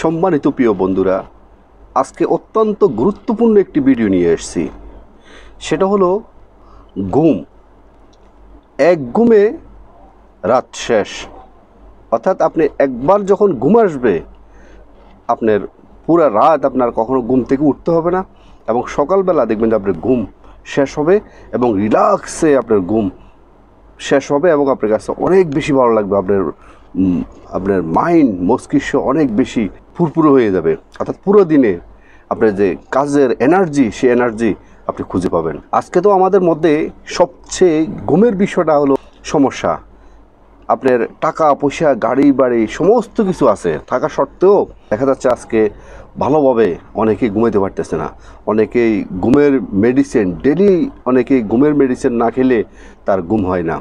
সম্মানিত প্রিয় বন্ধুরা, আজকে অত্যন্ত গুরুত্বপূর্ণ একটি ভিডিও নিয়ে এসেছি। সেটা হলো ঘুম। এক ঘুমে রাত শেষ। অর্থাৎ আপনি একবার যখন ঘুম আসবে, আপনার পুরো রাত আপনার কখনো ঘুম থেকে উঠতে হবে না, এবং সকালবেলা দেখবেন যে আপনার ঘুম শেষ হবে এবং রিল্যাক্সে আপনার ঘুম শেষ হবে এবং আপনার কাছে অনেক বেশি ভালো লাগবে। আপনার মাইন্ড, মস্তিষ্ক অনেক বেশি ফুরফুরে হয়ে যাবে। অর্থাৎ পুরো দিনে আপনার যে কাজের এনার্জি, সেই এনার্জি আপনি খুঁজে পাবেন। আজকে তো আমাদের মধ্যে সবচেয়ে ঘুমের বিষয়টা হলো সমস্যা। আপনার টাকা পয়সা, গাড়ি বাড়ি সমস্ত কিছু আছে থাকা সত্ত্বেও দেখা যাচ্ছে আজকে ভালোভাবে অনেকেই ঘুমাইতে পারতেছে না। অনেকেই ঘুমের মেডিসিন ডেলি, অনেকেই ঘুমের মেডিসিন না খেলে তার ঘুম হয় না।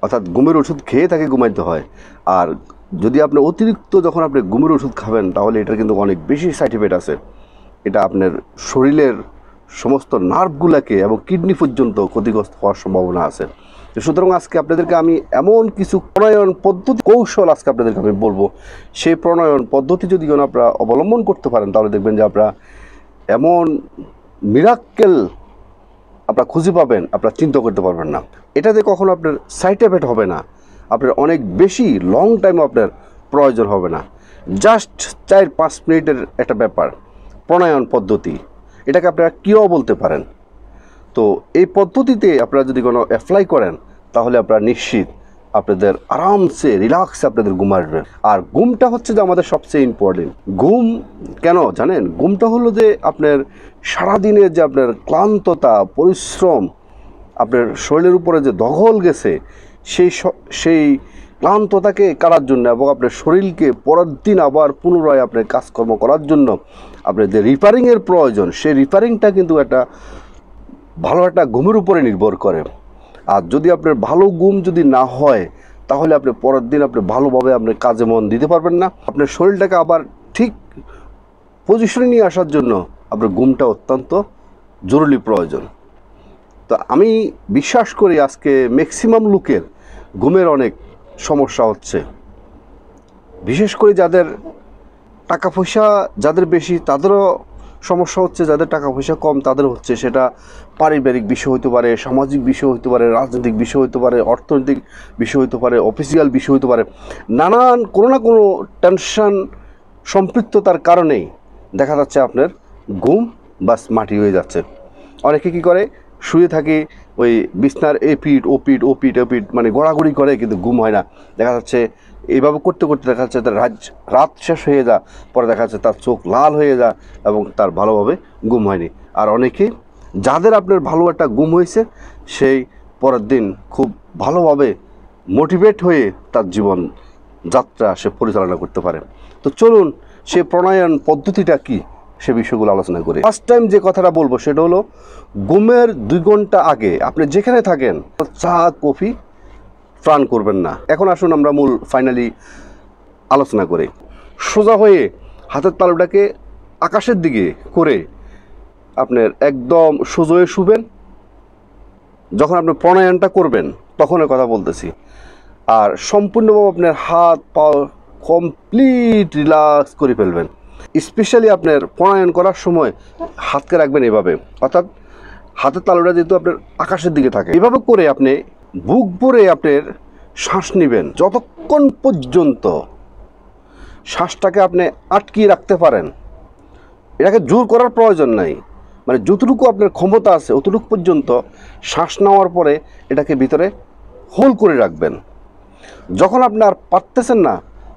অর্থাৎ ঘুমের ওষুধ খেয়ে তাকে ঘুমাইতে হয়। আর যদি আপনি অতিরিক্ত যখন আপনি ঘুমের ওষুধ খাবেন, তাহলে এটার কিন্তু অনেক বেশি সাইড এফেক্ট আছে। এটা আপনার শরীরের সমস্ত নার্ভগুলোকে এবং কিডনি পর্যন্ত ক্ষতিগ্রস্ত হওয়ার সম্ভাবনা আছে। সুতরাং আজকে আপনাদেরকে আমি এমন কিছু প্রণয়ন পদ্ধতি, কৌশল আজকে আপনাদেরকে আমি বলবো। সেই প্রণয়ন পদ্ধতি যদি কোনো আপনারা অবলম্বন করতে পারেন, তাহলে দেখবেন যে আপনারা এমন মিরাক্কেল আপনারা খুঁজে পাবেন, আপনারা চিন্তা করতে পারবেন না। এটাতে কখনো আপনার সাইড এফেক্ট হবে না, আপনার অনেক বেশি লং টাইম আপনার প্রয়োজন হবে না। জাস্ট 4-5 মিনিটের একটা ব্যাপার, প্রণয়ন পদ্ধতি। এটাকে আপনারা কিও বলতে পারেন। তো এই পদ্ধতিতে আপনারা যদি কোনো অ্যাপ্লাই করেন, তাহলে আপনারা নিশ্চিত আপনাদের আরামসে রিল্যাক্সে আপনাদের ঘুম আসবে। আর ঘুমটা হচ্ছে যে আমাদের সবচেয়ে ইম্পর্টেন্ট। ঘুম কেন জানেন? ঘুমটা হলো যে আপনার সারাদিনের যে আপনার ক্লান্ততা, পরিশ্রম, আপনার শরীরের উপরে যে দখল গেছে, সেই ক্লান্ততাকে কাটার জন্য এবং আপনার শরীরকে পরের দিন আবার পুনরায় আপনার কাজকর্ম করার জন্য আপনার যে রিপেয়ারিংয়ের প্রয়োজন, সেই রিপেয়ারিংটা কিন্তু একটা ভালো একটা ঘুমের উপরে নির্ভর করে। আর যদি আপনার ভালো ঘুম যদি না হয়, তাহলে আপনি পরের দিন আপনি ভালোভাবে আপনার কাজে মন দিতে পারবেন না। আপনার শরীরটাকে আবার ঠিক পজিশনে নিয়ে আসার জন্য আপনার ঘুমটা অত্যন্ত জরুরি প্রয়োজন। তো আমি বিশ্বাস করি আজকে ম্যাক্সিমাম লোকের ঘুমের অনেক সমস্যা হচ্ছে। বিশেষ করে যাদের টাকা পয়সা যাদের বেশি, তাদেরও সমস্যা হচ্ছে। যাদের টাকা পয়সা কম তাদের হচ্ছে। সেটা পারিবারিক বিষয় হতে পারে, সামাজিক বিষয় হতে পারে, রাজনৈতিক বিষয় হতে পারে, অর্থনৈতিক বিষয় হতে পারে, অফিসিয়াল বিষয় হতে পারে। নানান কোনো না কোনো টেনশন সম্পৃক্ততার কারণেই দেখা যাচ্ছে আপনার ঘুম বাস মাটি হয়ে যাচ্ছে। অনেকে কী করে, শুয়ে থাকে, ওই বিছনার এপিট ওপিট মানে গড়াগড়ি করে, কিন্তু ঘুম হয় না। দেখা যাচ্ছে এইভাবে করতে করতে দেখা যাচ্ছে তার রাত শেষ হয়ে যা, পরে দেখা যাচ্ছে তার চোখ লাল হয়ে যা এবং তার ভালোভাবে ঘুম হয়নি। আর অনেকে যাদের আপনার ভালো একটা ঘুম হয়েছে, সেই পরের দিন খুব ভালোভাবে মোটিভেট হয়ে তার জীবন যাত্রা সে পরিচালনা করতে পারে। তো চলুন সে প্রণয়ন পদ্ধতিটা কি, সে বিষয়গুলো আলোচনা করি। ফার্স্ট টাইম যে কথাটা বলবো সেটা হলো, ঘুমের 2 ঘন্টা আগে আপনি যেখানে থাকেন চা কফি পান করবেন না। এখন আসুন আমরা মূল ফাইনালি আলোচনা করি। সোজা হয়ে হাতের তালুটাকে আকাশের দিকে করে আপনার একদম সোজা হয়ে শুবেন। যখন আপনি প্রণয়নটা করবেন তখনের কথা বলতেছি। আর সম্পূর্ণভাবে আপনার হাত পা কমপ্লিট রিল্যাক্স করে ফেলবেন। স্পেশালি আপনার প্রণয়ন করার সময় হাতকে রাখবেন এভাবে, অর্থাৎ হাতের তালুটা যেহেতু আপনার আকাশের দিকে থাকে, এভাবে করে আপনি বুক ভরে আপনার শ্বাস নেবেন। যতক্ষণ পর্যন্ত শ্বাসটাকে আপনি আটকিয়ে রাখতে পারেন, এটাকে জোর করার প্রয়োজন নাই, মানে যতটুকু আপনার ক্ষমতা আছে অতটুকু পর্যন্ত শ্বাস নেওয়ার পরে এটাকে ভিতরে হোল্ড করে রাখবেন। যখন আপনি আর পারতেছেন না,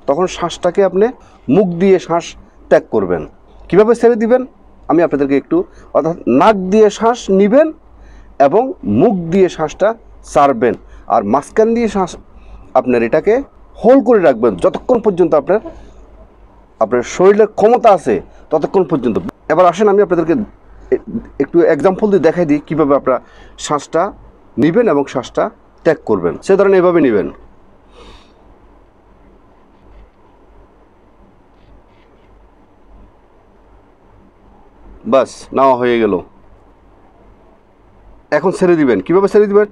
তখন শ্বাসটাকে আপনি মুখ দিয়ে শ্বাস ত্যাগ করবেন। কিভাবে ছেড়ে দিবেন আমি আপনাদেরকে একটু, অর্থাৎ নাক দিয়ে শ্বাস নেবেন এবং মুখ দিয়ে শ্বাসটা ছাড়বেন, আর মাঝখান দিয়ে শ্বাস আপনার এটাকে হোল্ড করে রাখবেন যতক্ষণ পর্যন্ত আপনার শরীরের ক্ষমতা আছে ততক্ষণ পর্যন্ত। এবার আসেন আমি আপনাদেরকে একটু এক্সাম্পল দিয়ে দেখাই দিই কীভাবে আপনারা শ্বাসটা নেবেন এবং শ্বাসটা ত্যাগ করবেন। সে ধরেন এভাবে নেবেন, বাস নেওয়া হয়ে গেল। এখন ছেড়ে দিবেন। কীভাবে ছেড়ে দিবেন?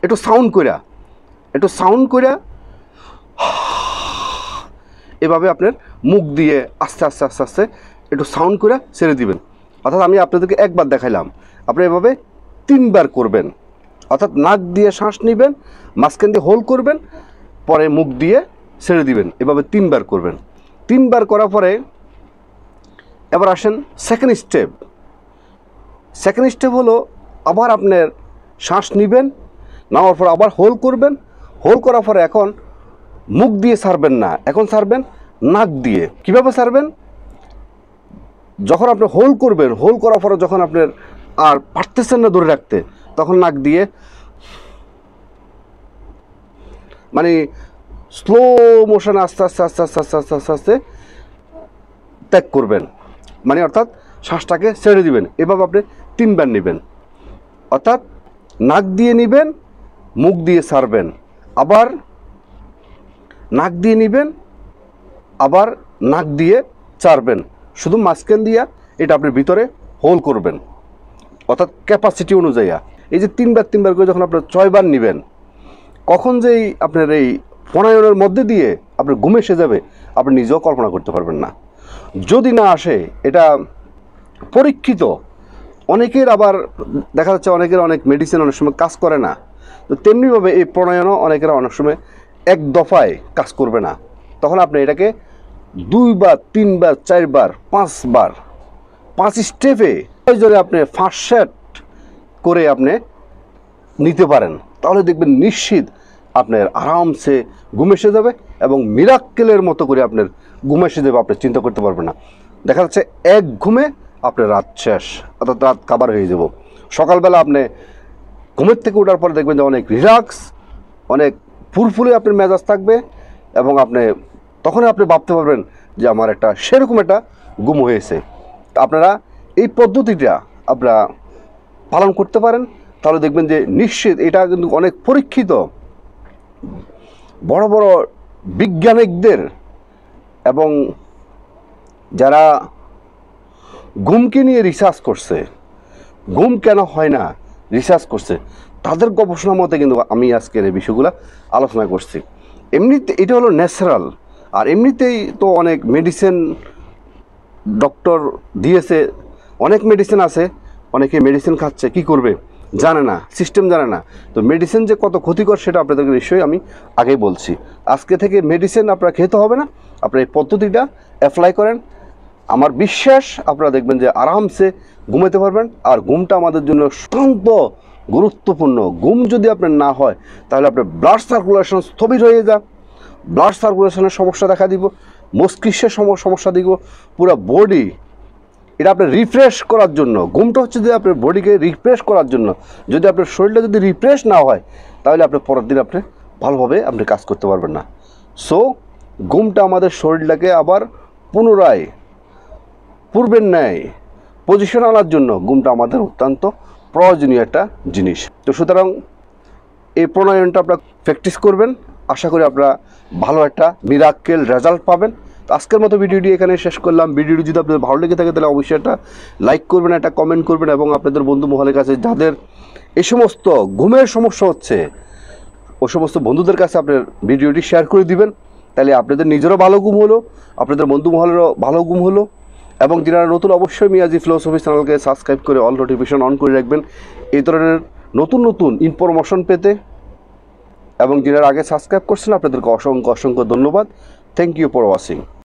একটু সাউন্ড কইরা এভাবে আপনার মুখ দিয়ে আস্তে আস্তে আস্তে আস্তে একটু সাউন্ড করে ছেড়ে দিবেন। অর্থাৎ আমি আপনাদেরকে একবার দেখাইলাম, আপনি এভাবে 3 বার করবেন। অর্থাৎ নাক দিয়ে শ্বাস নেবেন, মাঝখান দিয়ে হোল্ড করবেন, পরে মুখ দিয়ে ছেড়ে দিবেন। এভাবে 3 বার করবেন। 3 বার করার পরে এবার আসেন সেকেন্ড স্টেপ। সেকেন্ড স্টেপ হলো আবার আপনার শ্বাস নেবেন, নেওয়ার পর আবার হোল্ড করবেন। হোল্ড করার পরে এখন মুখ দিয়ে ছাড়বেন না, এখন ছাড়বেন নাক দিয়ে। কিভাবে ছাড়বেন? যখন আপনি হোল্ড করবেন, হোল্ড করার পরে যখন আপনার আর পারতেছেন না ধরে রাখতে, তখন নাক দিয়ে মানে স্লো মোশনে আস্তে আস্তে আস্তে আস্তে আস্তে আস্তে আস্তে আস্তে ত্যাগ করবেন, মানে অর্থাৎ শ্বাসটাকে ছেড়ে দিবেন। এভাবে আপনি 3 বার নেবেন। অর্থাৎ নাক দিয়ে নেবেন, মুখ দিয়ে ছাড়বেন, আবার নাক দিয়ে নেবেন, আবার নাক দিয়ে ছাড়বেন। শুধু মাঝখান দিয়া এটা আপনি ভিতরে হোল্ড করবেন, অর্থাৎ ক্যাপাসিটি অনুযায়ী। এই যে 3 বার 3 বার করে যখন আপনার 6 বার নেবেন, কখন যে আপনার এই প্রণায়নের মধ্যে দিয়ে আপনার ঘুম এসে যাবে আপনি নিজেও কল্পনা করতে পারবেন না। যদি না আসে, এটা পরীক্ষিত। অনেকের আবার দেখা যাচ্ছে অনেকের অনেক মেডিসিন অনেক সময় কাজ করে না, তো তেমনিভাবে এই প্রণায়নও অনেকের অনেক সময় এক দফায় কাজ করবে না। তখন আপনি এটাকে 2 বার 3 বার 4 বার 5 বার 5 স্টেপে প্রয়োজনে আপনি ফার্স্ট সেট করে আপনি নিতে পারেন, তাহলে দেখবেন নিশ্চিত আপনার আরামসে ঘুম এসে যাবে এবং মিরাক্কেলের মতো করে আপনার ঘুম এসে যাবে। আপনি চিন্তা করতে পারবেন না। দেখা যাচ্ছে এক ঘুমে আপনার রাত শেষ, অর্থাৎ রাত কাবার হয়ে যাব। সকালবেলা আপনি ঘুমের থেকে ওঠার পরে দেখবেন যে অনেক রিল্যাক্স, অনেক ফুরফুরে আপনার মেজাজ থাকবে এবং তখনই আপনি ভাবতে পারবেন যে আমার একটা সেরকম একটা ঘুম হয়েছে। আপনারা এই পদ্ধতিটা আপনারা পালন করতে পারেন, তাহলে দেখবেন যে নিশ্চিত এটা কিন্তু অনেক পরীক্ষিত। বড় বড় বিজ্ঞানিকদের এবং যারা ঘুমকে নিয়ে রিসার্চ করছে, ঘুম কেন হয় না রিসার্চ করছে, তাদের গবেষণা মতে কিন্তু আমি আজকের এই বিষয়গুলো আলোচনা করছি। এমনিতে এটা হলো ন্যাচারাল, আর এমনিতেই তো অনেক মেডিসিন ডক্টর দিয়েছে, অনেক মেডিসিন আছে, অনেকে মেডিসিন খাচ্ছে, কি করবে জানে না, সিস্টেম জানে না। তো মেডিসিন যে কত ক্ষতিকর সেটা আপনাদেরকে নিশ্চয়ই আমি আগেই বলছি। আজকে থেকে মেডিসিন আপনারা খেতে হবে না, আপনারা এই পদ্ধতিটা অ্যাপ্লাই করেন। আমার বিশ্বাস আপনারা দেখবেন যে আরামসে ঘুমাতে পারবেন। আর ঘুমটা আমাদের জন্য অত্যন্ত গুরুত্বপূর্ণ। ঘুম যদি আপনার না হয় তাহলে আপনার ব্লাড সার্কুলেশন স্থবির হয়ে যায়, ব্লাড সার্কুলেশনের সমস্যা দেখা দিব, মস্তিষ্কের সমস্যা দিব, পুরো বডি। এটা আপনার রিফ্রেশ করার জন্য, ঘুমটা হচ্ছে যে আপনার বডিকে রিফ্রেশ করার জন্য। যদি আপনার শরীরটা যদি রিফ্রেশ না হয় তাহলে আপনার পরের দিন আপনি ভালোভাবে আপনি কাজ করতে পারবেন না। সো ঘুমটা আমাদের শরীরটাকে আবার পুনরায় পূর্বের ন্যায় পজিশন আনার জন্য ঘুমটা আমাদের অত্যন্ত প্রয়োজনীয় একটা জিনিস। তো সুতরাং এই প্রণয়নটা আপনারা প্র্যাকটিস করবেন, আশা করি আপনারা ভালো একটা মিরাক্কেল রেজাল্ট পাবেন। তো আজকের মতো ভিডিওটি এখানে শেষ করলাম। ভিডিওটি যদি আপনাদের ভালো লেগে থাকে তাহলে অবশ্যই একটা লাইক করবেন, একটা কমেন্ট করবেন এবং আপনাদের বন্ধু মহলের কাছে যাদের এই সমস্ত ঘুমের সমস্যা হচ্ছে ওই সমস্ত বন্ধুদের কাছে আপনার ভিডিওটি শেয়ার করে দিবেন। তাহলে আপনাদের নিজেরও ভালো ঘুম হলো, আপনাদের বন্ধু মহলেরও ভালো ঘুম হলো। এবং যারা নতুন, অবশ্যই মিয়াজি ফিলোসফি চ্যানেলকে সাবস্ক্রাইব করে অল নোটিফিকেশন অন করে রাখবেন এই ধরনের নতুন নতুন ইনফরমেশন পেতে। এবং যারা আগে সাবস্ক্রাইব করছেন আপনাদেরকে অসংখ্য ধন্যবাদ। Thank you for watching.